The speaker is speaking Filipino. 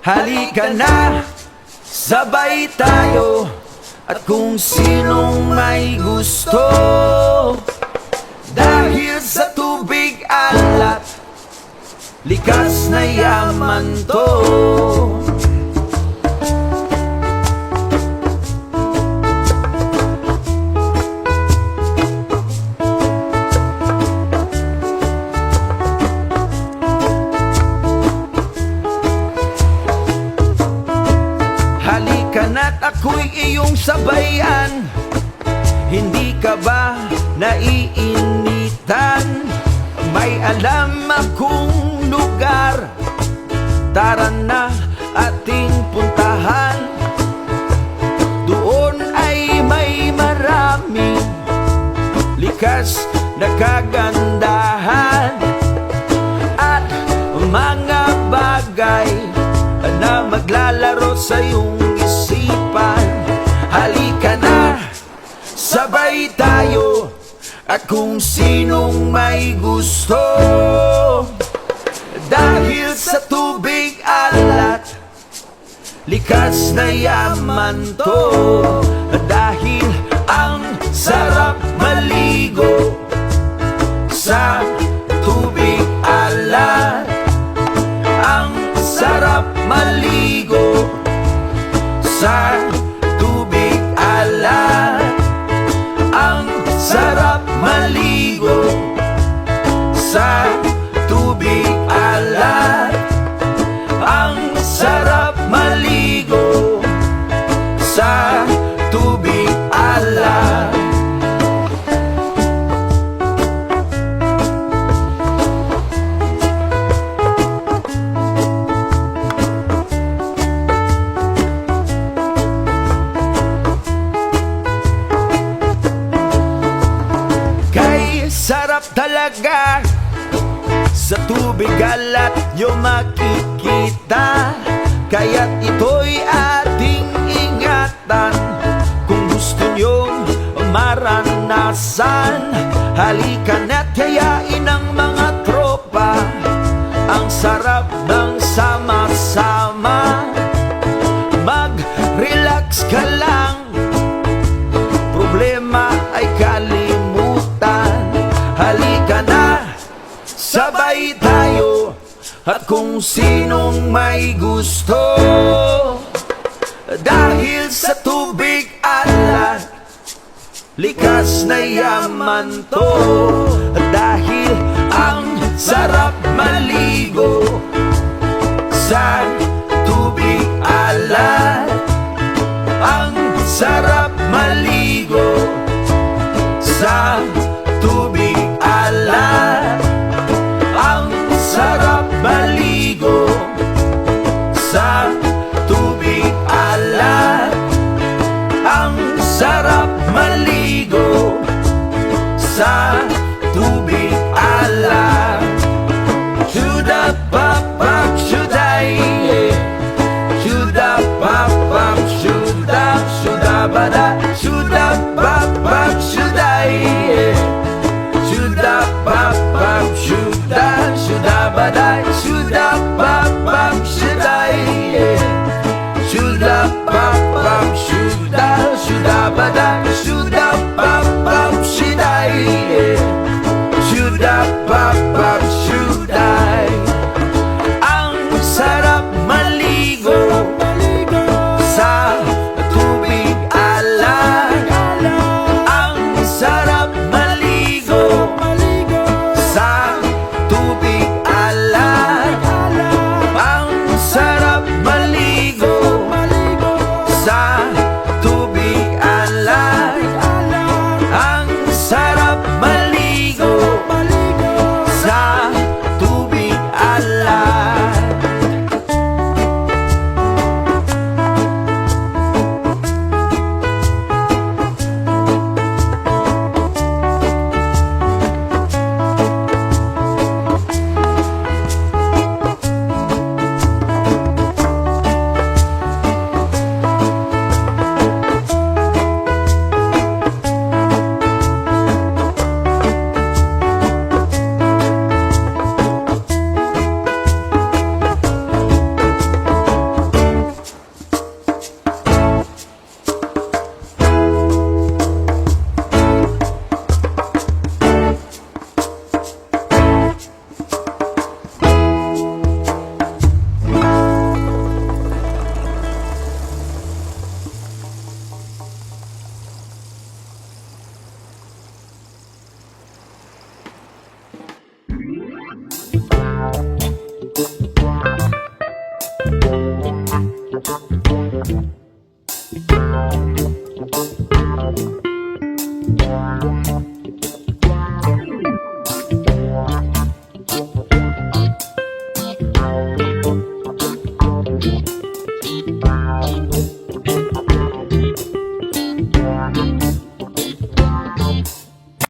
Halika na, sabay tayo. At kung sinong may gusto, dahil sa tubig alat, likas na yaman to. Halika na't ako'y iyong sabayan. Hindi ka ba naiinitan? May alam akong lugar, tara na ating puntahan. Doon ay may maraming likas na kagandahan at mga bagay na maglalaro sa iyong isipan. Halika na, sabay tayo. At kung sinong may gusto, dahil sa tubig alat, likas na yaman to. Dahil ang sarap maligo sa tubig alat. Ang sarap maligo sa tubig alat. Ang sarap maligo sa tubig alat. Ang sarap maligo sa tubig alat. Sarap talaga sa tubig alat yung makikita. Kaya't ito'y ating ingatan. Kung gusto nyong maranasan, halika na't yayain ang mga tropa. Ang sarap ng sama-sama. Mag-relax ka lang, problema ay kalimutan. Halika na, sabay tayo. At kung sinong may gusto, dahil sa tubig alat, likas na yaman to. Dahil ang sarap maligo sa tubig alat. Ang sarap maligo sa